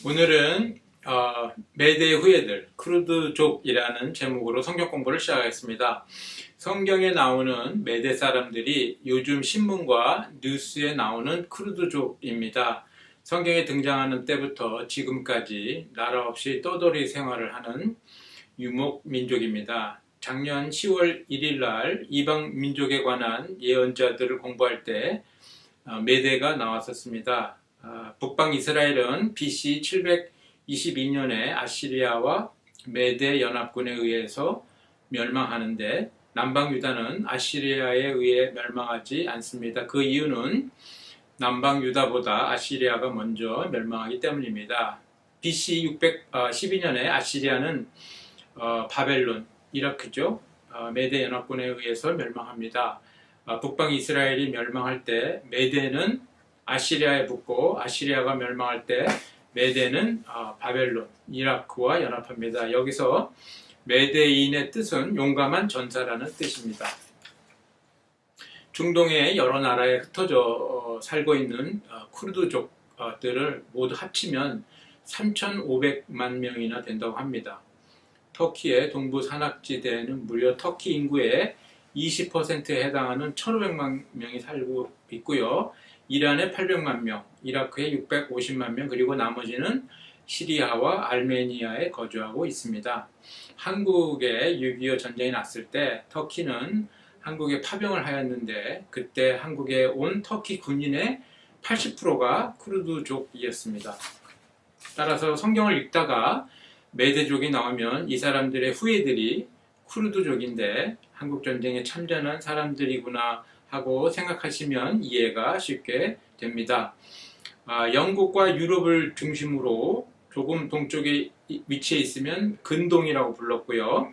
오늘은 메대의 후예들, 크루드족이라는 제목으로 성경 공부를 시작하겠습니다. 성경에 나오는 메대 사람들이 요즘 신문과 뉴스에 나오는 크루드족입니다. 성경에 등장하는 때부터 지금까지 나라 없이 떠돌이 생활을 하는 유목 민족입니다. 작년 10월 1일 날 이방 민족에 관한 예언자들을 공부할 때 메대가 나왔었습니다. 북방 이스라엘은 BC 722년에 아시리아와 메대 연합군에 의해서 멸망하는데 남방 유다는 아시리아에 의해 멸망하지 않습니다. 그 이유는 남방 유다보다 아시리아가 먼저 멸망하기 때문입니다. BC 612년에 아시리아는 바벨론, 이라크죠. 메대 연합군에 의해서 멸망합니다. 북방 이스라엘이 멸망할 때 메대는 아시리아에 붙고 아시리아가 멸망할 때 메대는 바벨론, 이라크와 연합합니다. 여기서 메대인의 뜻은 용감한 전사라는 뜻입니다. 중동의 여러 나라에 흩어져 살고 있는 쿠르드족들을 모두 합치면 3,500만 명이나 된다고 합니다. 터키의 동부 산악지대에는 무려 터키 인구의 20%에 해당하는 1,500만 명이 살고 있고요. 이란에 800만 명, 이라크에 650만 명, 그리고 나머지는 시리아와 아르메니아에 거주하고 있습니다. 한국에 6.25 전쟁이 났을 때 터키는 한국에 파병을 하였는데 그때 한국에 온 터키 군인의 80%가 쿠르드족이었습니다. 따라서 성경을 읽다가 메대족이 나오면 이 사람들의 후예들이 쿠르드족인데 한국전쟁에 참전한 사람들이구나 하고 생각하시면 이해가 쉽게 됩니다. 영국과 유럽을 중심으로 조금 동쪽에 위치해 있으면 근동이라고 불렀고요.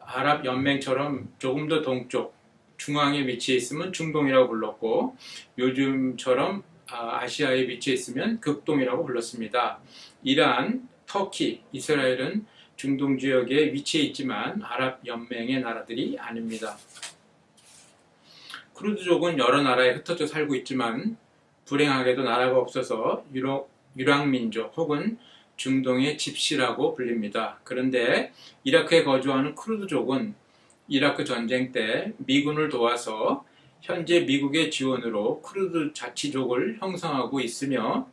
아랍연맹처럼 조금 더 동쪽, 중앙에 위치해 있으면 중동이라고 불렀고 요즘처럼 아시아에 위치해 있으면 극동이라고 불렀습니다. 이란, 터키, 이스라엘은 중동 지역에 위치해 있지만 아랍연맹의 나라들이 아닙니다. 쿠르드족은 여러 나라에 흩어져 살고 있지만 불행하게도 나라가 없어서 유랑민족 혹은 중동의 집시라고 불립니다. 그런데 이라크에 거주하는 쿠르드족은 이라크 전쟁 때 미군을 도와서 현재 미국의 지원으로 쿠르드 자치족을 형성하고 있으며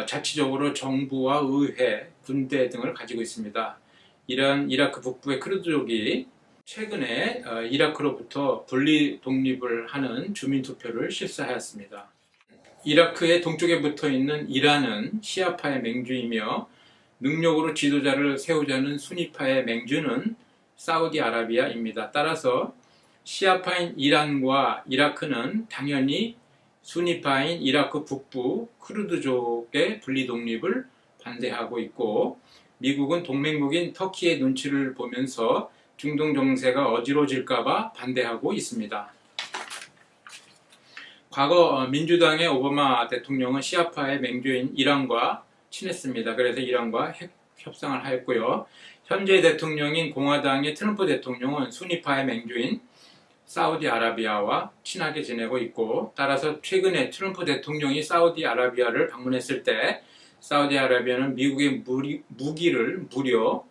자치적으로 정부와 의회, 군대 등을 가지고 있습니다. 이런 이라크 북부의 쿠르드족이 최근에 이라크로부터 분리 독립을 하는 주민투표를 실시하였습니다. 이라크의 동쪽에 붙어있는 이란은 시아파의 맹주이며 능력으로 지도자를 세우자는 수니파의 맹주는 사우디아라비아입니다. 따라서 시아파인 이란과 이라크는 당연히 수니파인 이라크 북부 쿠르드족의 분리독립을 반대하고 있고 미국은 동맹국인 터키의 눈치를 보면서 중동 정세가 어지러질까봐 반대하고 있습니다. 과거 민주당의 오바마 대통령은 시아파의 맹주인 이란과 친했습니다. 그래서 이란과 핵 협상을 하였고요. 현재 대통령인 공화당의 트럼프 대통령은 수니파의 맹주인 사우디아라비아와 친하게 지내고 있고 따라서 최근에 트럼프 대통령이 사우디아라비아를 방문했을 때 사우디아라비아는 미국의 무기를 무려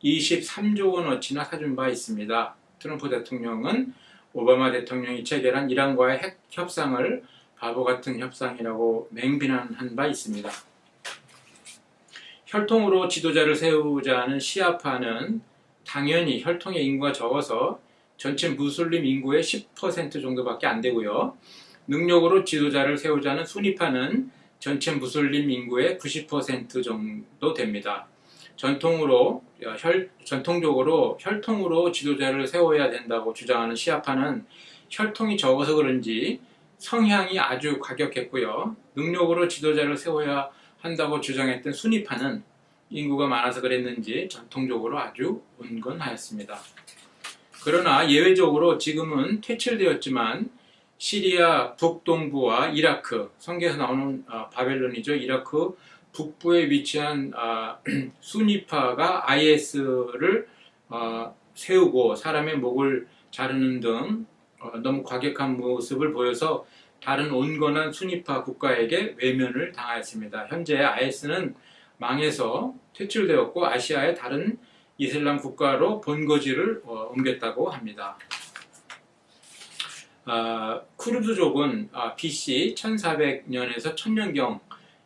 23조 원어치나 사준 바 있습니다. 트럼프 대통령은 오바마 대통령이 체결한 이란과의 핵 협상을 바보 같은 협상이라고 맹비난한 바 있습니다. 혈통으로 지도자를 세우자는 시아파는 당연히 혈통의 인구가 적어서 전체 무슬림 인구의 10% 정도밖에 안 되고요. 능력으로 지도자를 세우자는 수니파는 전체 무슬림 인구의 90% 정도 됩니다. 전통적으로 혈통으로 지도자를 세워야 된다고 주장하는 시아파는 혈통이 적어서 그런지 성향이 아주 과격했고요. 능력으로 지도자를 세워야 한다고 주장했던 수니파는 인구가 많아서 그랬는지 전통적으로 아주 온건하였습니다. 그러나 예외적으로 지금은 퇴출되었지만 시리아 북동부와 이라크, 성경에서 나오는 바벨론이죠. 이라크 북부에 위치한 수니파가 IS를 세우고 사람의 목을 자르는 등 너무 과격한 모습을 보여서 다른 온건한 수니파 국가에게 외면을 당하였습니다. 현재 IS는 망해서 퇴출되었고 아시아의 다른 이슬람 국가로 본거지를 옮겼다고 합니다. 쿠르드족은 BC 1400년에서 1000년경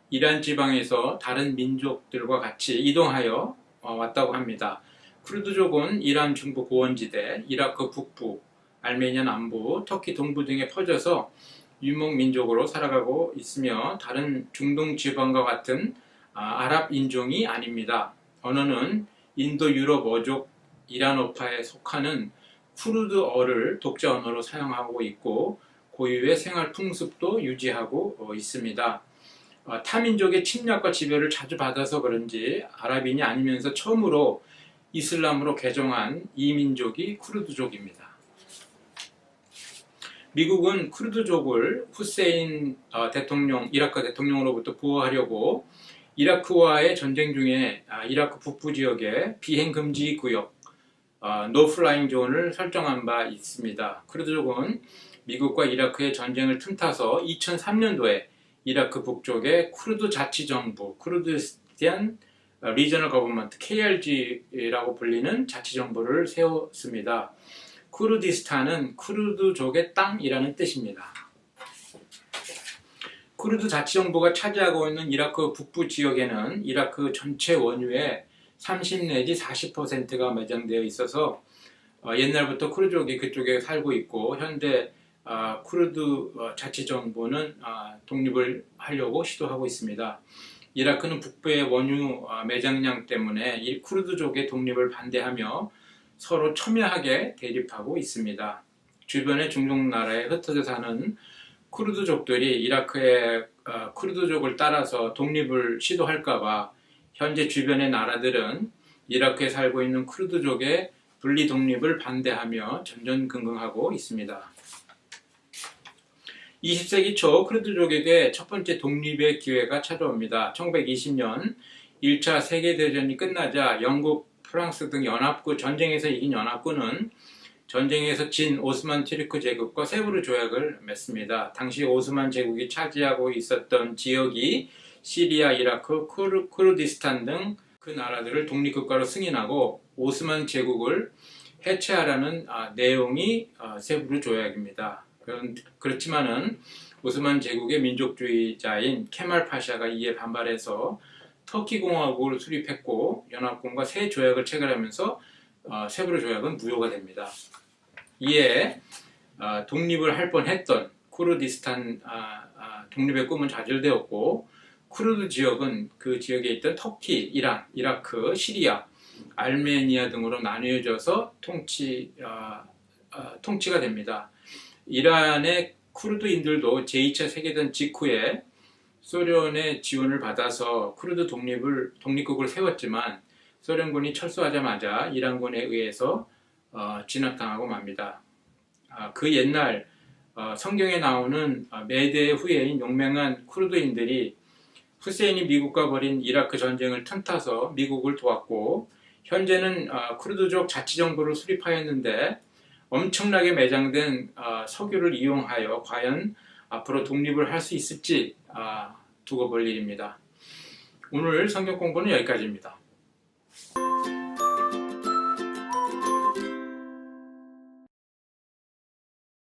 이란 지방에서 다른 민족들과 같이 이동하여 왔다고 합니다. 쿠르드족은 이란 중부 고원지대, 이라크 북부, 알메니아 남부, 터키 동부 등에 퍼져서 유목민족으로 살아가고 있으며 다른 중동 지방과 같은 아랍 인종이 아닙니다. 언어는 인도 유럽 어족 이란어파에 속하는 쿠르드어를 독자 언어로 사용하고 있고 고유의 생활 풍습도 유지하고 있습니다. 타민족의 침략과 지배를 자주 받아서 그런지 아랍인이 아니면서 처음으로 이슬람으로 개종한 이 민족이 쿠르드족입니다. 미국은 쿠르드족을 후세인 대통령, 이라크 대통령으로부터 보호하려고 이라크와의 전쟁 중에 이라크 북부 지역에 비행금지 구역, 노플라잉 존을 설정한 바 있습니다. 쿠르드족은 미국과 이라크의 전쟁을 틈타서 2003년도에 이라크 북쪽에 쿠르드 자치정부, 쿠르디스탄 리저널 거버먼트, KRG라고 불리는 자치정부를 세웠습니다. 쿠르디스탄은 쿠르드족의 땅이라는 뜻입니다. 쿠르드 자치정부가 차지하고 있는 이라크 북부 지역에는 이라크 전체 원유의 30 내지 40%가 매장되어 있어서 옛날부터 쿠르드족이 그쪽에 살고 있고 현대 쿠르드 자치정부는 독립을 하려고 시도하고 있습니다. 이라크는 북부의 원유 매장량 때문에 이 쿠르드족의 독립을 반대하며 서로 첨예하게 대립하고 있습니다. 주변의 중동 나라에 흩어져 사는 쿠르드족들이 이라크의 쿠르드족을 따라서 독립을 시도할까봐 현재 주변의 나라들은 이라크에 살고 있는 쿠르드족의 분리 독립을 반대하며 전전긍긍하고 있습니다. 20세기 초 쿠르드족에게 첫 번째 독립의 기회가 찾아옵니다. 1920년 1차 세계대전이 끝나자 영국, 프랑스 등 연합국 전쟁에서 이긴 연합군은 전쟁에서 진 오스만 투르크 제국과 세브르 조약을 맺습니다. 당시 오스만 제국이 차지하고 있었던 지역이 시리아, 이라크, 쿠르디스탄 등 그 나라들을 독립국가로 승인하고 오스만 제국을 해체하라는 내용이 세브르 조약입니다. 그렇지만은 오스만 제국의 민족주의자인 케말 파샤가 이에 반발해서 터키 공화국을 수립했고 연합군과 새 조약을 체결하면서 세브르 조약은 무효가 됩니다. 이에 독립을 할 뻔했던 쿠르디스탄 독립의 꿈은 좌절되었고 쿠르드 지역은 그 지역에 있던 터키, 이란, 이라크, 시리아, 알메니아 등으로 나뉘어져서 통치가 됩니다. 이란의 쿠르드인들도 제2차 세계대전 직후에 소련의 지원을 받아서 쿠르드 독립국을 세웠지만 소련군이 철수하자마자 이란군에 의해서 진압당하고 맙니다. 그 옛날 성경에 나오는 메대의 후예인 용맹한 쿠르드인들이 후세인이 미국과 벌인 이라크 전쟁을 틈타서 미국을 도왔고 현재는 쿠르드족 자치정부를 수립하였는데 엄청나게 매장된 석유를 이용하여 과연 앞으로 독립을 할 수 있을지 두고 볼 일입니다. 오늘 성경 공부는 여기까지입니다.